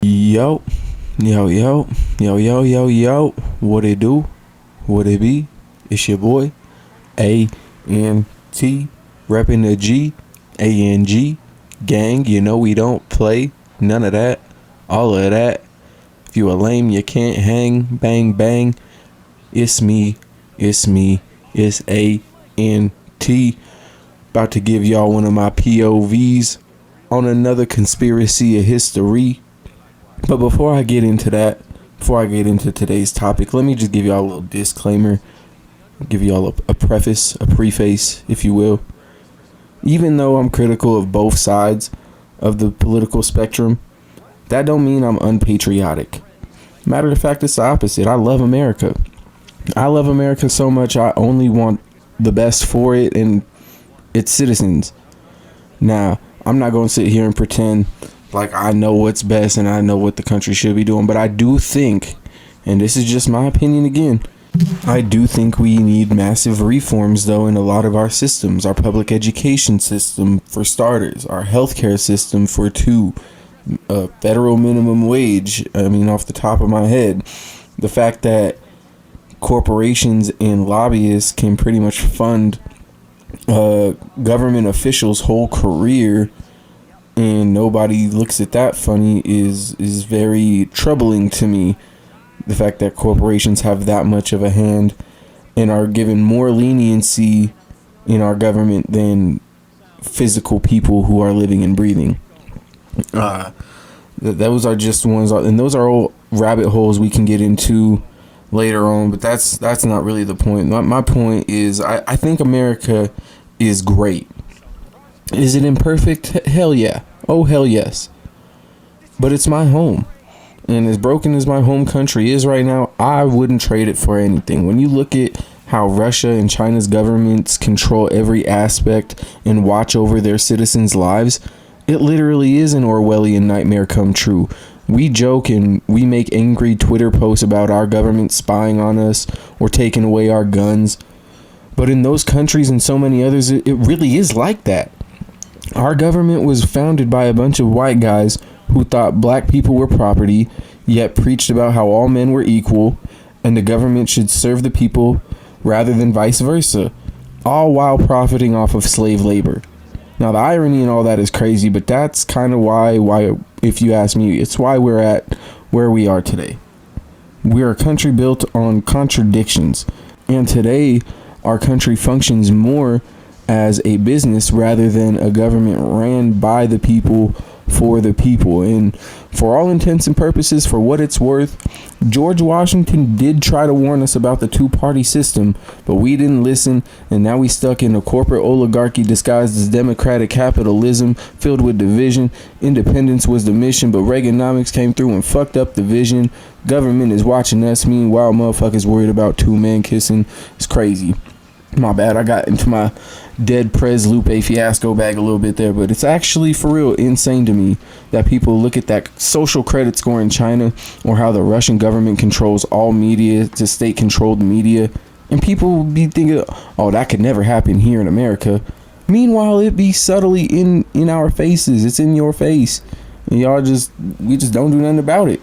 Yo, yo. What it do? What it be? It's your boy, A-N-T, repping the G, A-N-G, gang. You know we don't play none of that, all of that. If you a lame, you can't hang, bang, bang. It's me, it's A-N-T. About to give y'all one of my POVs on another conspiracy of history. But before I get into today's topic, let me just give y'all a little disclaimer. Give y'all a preface, a preface, if you will. Even though I'm critical of both sides of the political spectrum, that don't mean I'm unpatriotic. Matter of fact, it's the opposite. I love America. I love America so much, I only want the best for it and its citizens. Now, I'm not going to sit here and pretend like I know what's best and I know what the country should be doing, but I do think, and this is just my opinion again, I do think we need massive reforms though in a lot of our systems. Our public education system for starters, our healthcare system for two, federal minimum wage. I mean, off the top of my head, the fact that corporations and lobbyists can pretty much fund government officials' whole career and nobody looks at that funny is very troubling to me. The fact that corporations have that much of a hand and are given more leniency in our government than physical people who are living and breathing. Those are just ones, and those are all rabbit holes we can get into later on, but that's not really the point. My point is I think America is great. Is it imperfect? Hell yeah. Oh, hell yes. But it's my home. And as broken as my home country is right now, I wouldn't trade it for anything. When you look at how Russia and China's governments control every aspect and watch over their citizens' lives, it literally is an Orwellian nightmare come true. We joke and we make angry Twitter posts about our government spying on us or taking away our guns. But in those countries and so many others, it really is like that. Our government was founded by a bunch of white guys who thought black people were property, yet preached about how all men were equal and the government should serve the people rather than vice versa, all while profiting off of slave labor. Now, the irony in all that is crazy, but that's kind of why, if you ask me, it's why we're at where we are today. We're a country built on contradictions, and today our country functions more as a business rather than a government ran by the people for the people. And for all intents and purposes, for what it's worth, George Washington did try to warn us about the two-party system, but we didn't listen, and now we stuck in a corporate oligarchy disguised as democratic capitalism filled with division. Independence was the mission, but Reaganomics came through and fucked up the vision. Government is watching us, meanwhile motherfuckers worried about two men kissing. It's crazy. My bad, I got into my dead Prez Lupe fiasco bag a little bit there, but it's actually for real insane to me that people look at that social credit score in China or how the Russian government controls all media, to state-controlled media, and people be thinking, oh, that could never happen here in America. Meanwhile, it be subtly in our faces. It's in your face. And we just don't do nothing about it.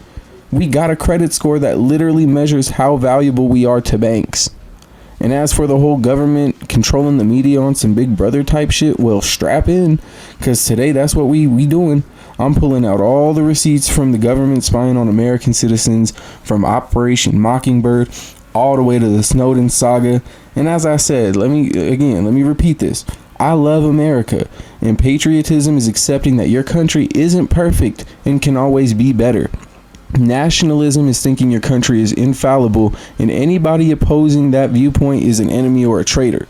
We got a credit score that literally measures how valuable we are to banks. And as for the whole government controlling the media on some Big Brother type shit, well, strap in, because today that's what we doing. I'm pulling out all the receipts from the government spying on American citizens, from Operation Mockingbird all the way to the Snowden saga. And as I said, let me repeat this. I love America, and patriotism is accepting that your country isn't perfect and can always be better. Nationalism is thinking your country is infallible, and anybody opposing that viewpoint is an enemy or a traitor.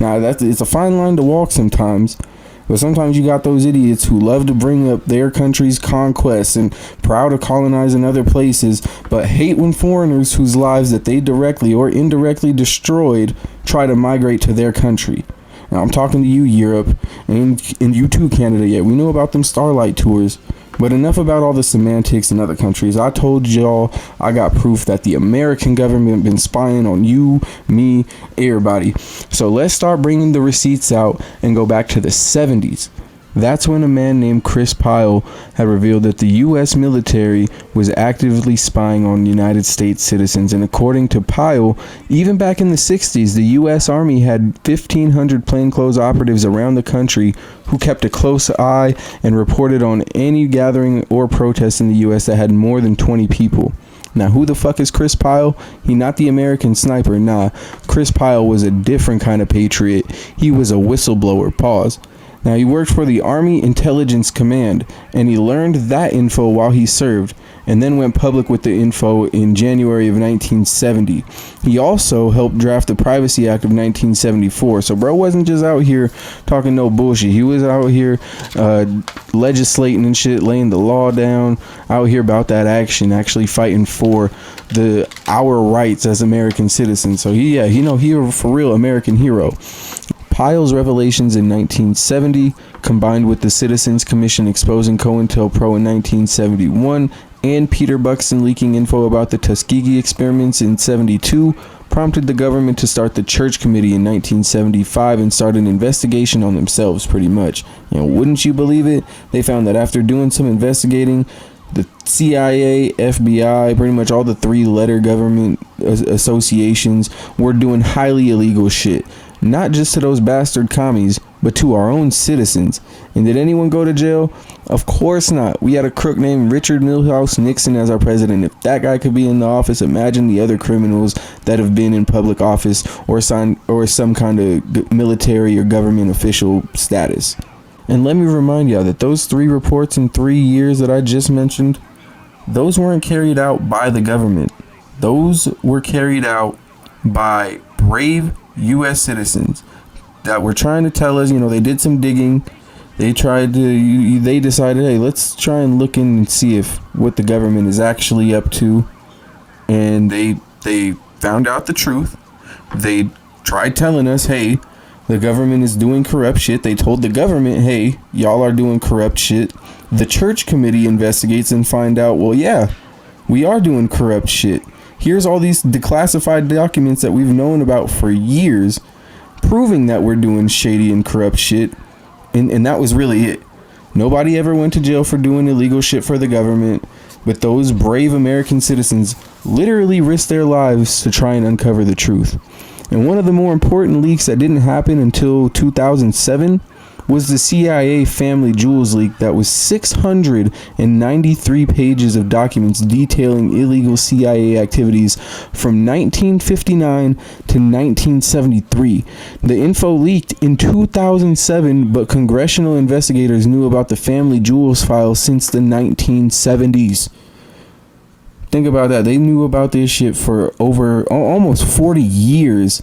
Now, it's a fine line to walk sometimes, but sometimes you got those idiots who love to bring up their country's conquests and proud of colonizing other places, but hate when foreigners whose lives that they directly or indirectly destroyed try to migrate to their country. Now, I'm talking to you, Europe, and you too, Canada. Yeah, we know about them Starlight tours. But enough about all the semantics in other countries. I told y'all I got proof that the American government been spying on you, me, everybody. So let's start bringing the receipts out and go back to the 70s. That's when a man named Chris Pyle had revealed that the U.S. military was actively spying on United States citizens. And according to Pyle, even back in the 60s, the U.S. Army had 1,500 plainclothes operatives around the country who kept a close eye and reported on any gathering or protest in the U.S. that had more than 20 people. Now, who the fuck is Chris Pyle? He not the American sniper. Nah, Chris Pyle was a different kind of patriot. He was a whistleblower. Pause. Now, he worked for the Army Intelligence Command, and he learned that info while he served, and then went public with the info in January of 1970. He also helped draft the Privacy Act of 1974. So bro wasn't just out here talking no bullshit. He was out here legislating and shit, laying the law down, out here about that action, actually fighting for our rights as American citizens. So he a for real American hero. Pyle's revelations in 1970, combined with the Citizens Commission exposing COINTELPRO in 1971, and Peter Buxton leaking info about the Tuskegee experiments in 72, prompted the government to start the Church Committee in 1975 and start an investigation on themselves, pretty much. Wouldn't you believe it? They found that after doing some investigating, the CIA, FBI, pretty much all the three-letter government associations were doing highly illegal shit. Not just to those bastard commies, but to our own citizens. And did anyone go to jail? Of course not. We had a crook named Richard Milhous Nixon as our president. If that guy could be in the office, imagine the other criminals that have been in public office or some kind of military or government official status. And let me remind y'all that those 3 reports in 3 years that I just mentioned, those weren't carried out by the government. Those were carried out by brave U.S. citizens that were trying to tell us, they did some digging. They decided, hey, let's try and look in and see if what the government is actually up to. And they found out the truth. They tried telling us, hey, the government is doing corrupt shit. They told the government, hey, y'all are doing corrupt shit. The Church Committee investigates and find out, well, yeah, we are doing corrupt shit. Here's all these declassified documents that we've known about for years, proving that we're doing shady and corrupt shit. And that was really it. Nobody ever went to jail for doing illegal shit for the government, but those brave American citizens literally risked their lives to try and uncover the truth. And one of the more important leaks that didn't happen until 2007 was the CIA family jewels leak that was 693 pages of documents detailing illegal CIA activities from 1959 to 1973. The info leaked in 2007, but congressional investigators knew about the family jewels files since the 1970s. Think about that. They knew about this shit for over almost 40 years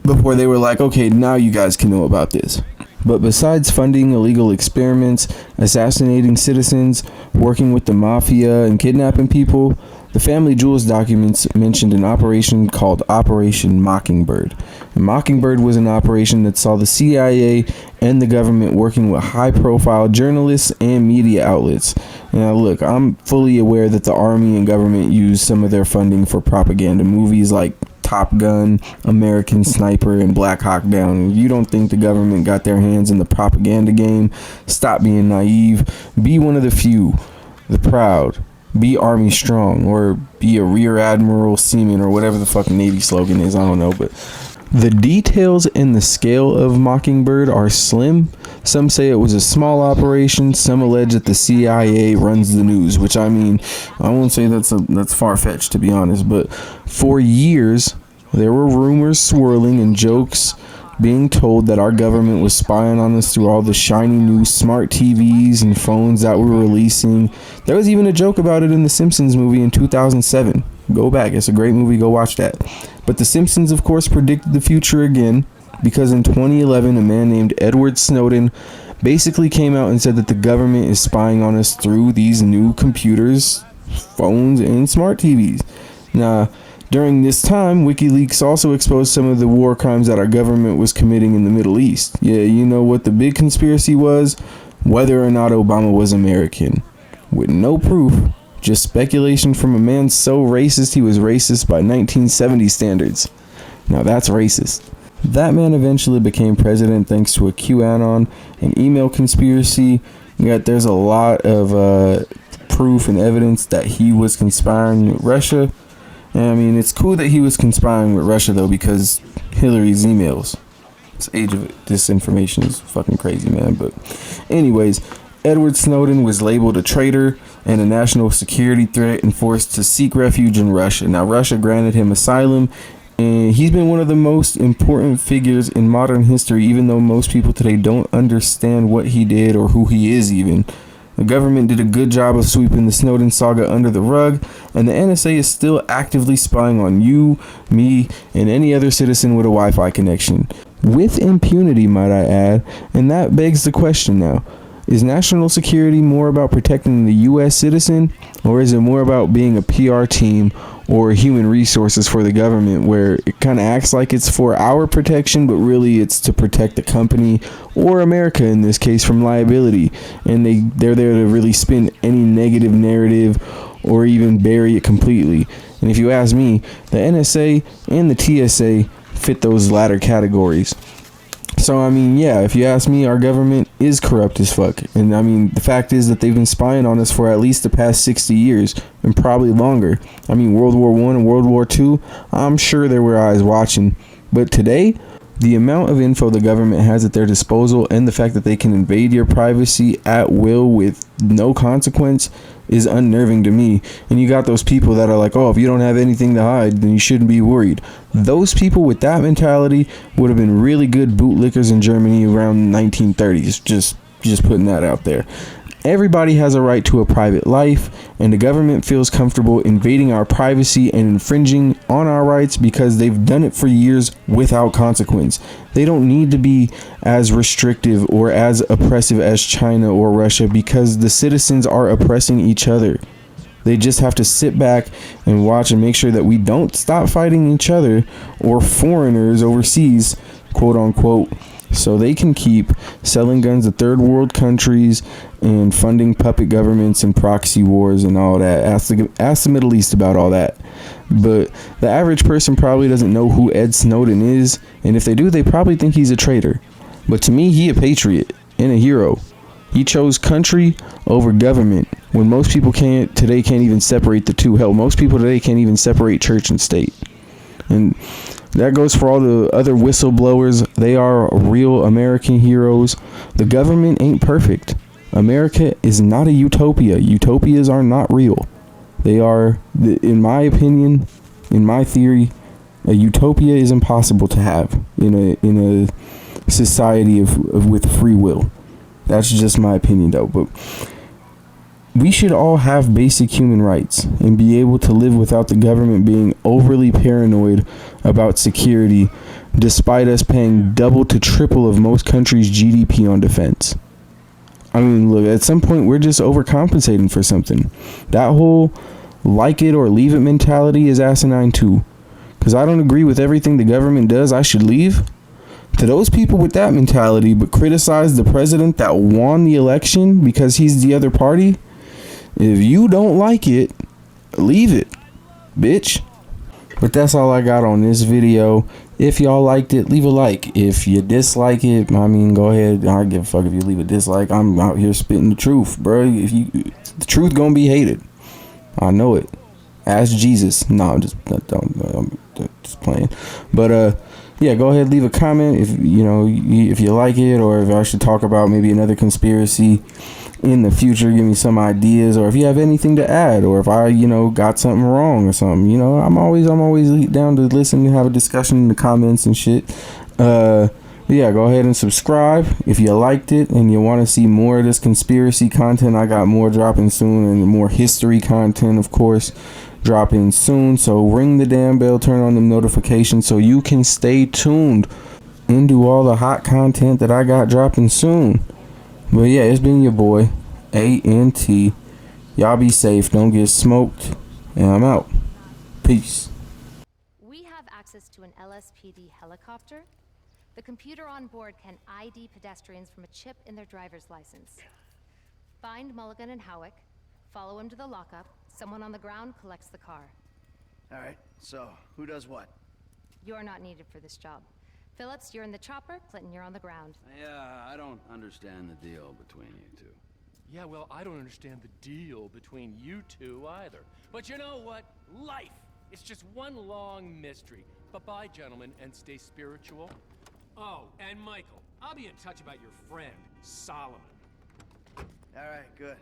before they were like, okay, now you guys can know about this. But besides funding illegal experiments, assassinating citizens, working with the mafia, and kidnapping people, the family jewels documents mentioned an operation called Operation Mockingbird. And Mockingbird was an operation that saw the CIA and the government working with high-profile journalists and media outlets. Now, look, I'm fully aware that the Army and government use some of their funding for propaganda. Movies like Top Gun, American Sniper, and Black Hawk Down. If you don't think the government got their hands in the propaganda game, stop being naive. Be one of the few, the proud. Be Army strong, or be a Rear Admiral Seaman, or whatever the fucking Navy slogan is. I don't know, but the details and the scale of Mockingbird are slim. Some say it was a small operation. Some allege that the CIA runs the news, which I mean, I won't say that's far-fetched, to be honest. But for years, there were rumors swirling and jokes being told that our government was spying on us through all the shiny new smart TVs and phones that we were releasing. There was even a joke about it in the Simpsons movie in 2007. Go back. It's a great movie. Go watch that. But the Simpsons, of course, predicted the future again, because in 2011, a man named Edward Snowden basically came out and said that the government is spying on us through these new computers, phones, and smart TVs. Now, during this time, WikiLeaks also exposed some of the war crimes that our government was committing in the Middle East. Yeah, you know what the big conspiracy was? Whether or not Obama was American. With no proof, just speculation from a man so racist he was racist by 1970 standards. Now that's racist. That man eventually became president thanks to a QAnon and email conspiracy. Yet there's a lot of proof and evidence that he was conspiring with Russia. And I mean, it's cool that he was conspiring with Russia though, because Hillary's emails. This age of disinformation is fucking crazy, man. But anyways, Edward Snowden was labeled a traitor and a national security threat and forced to seek refuge in Russia. Now, Russia granted him asylum, and he's been one of the most important figures in modern history, even though most people today don't understand what he did or who he is even. The government did a good job of sweeping the Snowden saga under the rug, and the NSA is still actively spying on you, me, and any other citizen with a Wi-Fi connection. With impunity, might I add, and that begs the question now. Is national security more about protecting the U.S. citizen, or is it more about being a PR team or human resources for the government, where it kind of acts like it's for our protection, but really it's to protect the company, or America in this case, from liability, and they're there to really spin any negative narrative or even bury it completely? And if you ask me, the NSA and the TSA fit those latter categories. So, I mean, yeah, if you ask me, our government is corrupt as fuck. And, I mean, the fact is that they've been spying on us for at least the past 60 years, and probably longer. I mean, World War I and World War II, I'm sure there were eyes watching. But today, the amount of info the government has at their disposal and the fact that they can invade your privacy at will with no consequence is unnerving to me. And you got those people that are like, oh, if you don't have anything to hide, then you shouldn't be worried. Those people with that mentality would have been really good bootlickers in Germany around 1930s. Just putting that out there. Everybody has a right to a private life, and the government feels comfortable invading our privacy and infringing on our rights because they've done it for years without consequence. They don't need to be as restrictive or as oppressive as China or Russia because the citizens are oppressing each other. They just have to sit back and watch and make sure that we don't stop fighting each other or foreigners overseas, quote unquote, so they can keep selling guns to third world countries and funding puppet governments and proxy wars and all that. Ask the Middle East about all that. But the average person probably doesn't know who Ed Snowden is, and if they do, they probably think he's a traitor. But to me, he a patriot and a hero. He chose country over government when most people can't even separate the two. Hell, most people today can't even separate church and state. And that goes for all the other whistleblowers. They are real American heroes. The government ain't perfect. America is not a utopia. Utopias are not real. They are, in my opinion, in my theory, a utopia is impossible to have in a society with free will. That's just my opinion, though. But we should all have basic human rights and be able to live without the government being overly paranoid about security, despite us paying double to triple of most countries' GDP on defense. I mean, look, at some point, we're just overcompensating for something. That whole like it or leave it mentality is asinine, too. Because I don't agree with everything the government does, I should leave. To those people with that mentality, but criticize the president that won the election because he's the other party, if you don't like it, leave it, bitch. But that's all I got on this video. If y'all liked it, leave a like. If you dislike it, I mean, go ahead. I don't give a fuck if you leave a dislike. I'm out here spitting the truth, bro. The truth gonna be hated. I know it. Ask Jesus. No, I'm just playing. But yeah, go ahead, leave a comment if you like it, or if I should talk about maybe another conspiracy in the future. Give me some ideas, or if you have anything to add, or if I got something wrong or something. I'm always down to listen and have a discussion in the comments and shit. Yeah, go ahead and subscribe if you liked it and you want to see more of this conspiracy content. I got more dropping soon, and more history content, of course, dropping soon. So ring the damn bell, turn on the notifications so you can stay tuned into all the hot content that I got dropping soon. But yeah, it's been your boy ANT. Y'all be safe, don't get smoked, and I'm out. Peace. We have access to an LSPD helicopter. The computer on board can ID pedestrians from a chip in their driver's license. Find Mulligan and Howick, follow him to the lockup. Someone on the ground collects the car. All right, so who does what? You're not needed for this job. Phillips, you're in the chopper. Clinton, you're on the ground. Yeah, I don't understand the deal between you two. Yeah, well, I don't understand the deal between you two either. But you know what? Life! It's just one long mystery. Bye-bye, gentlemen, and stay spiritual. Oh, and Michael, I'll be in touch about your friend, Solomon. All right, good.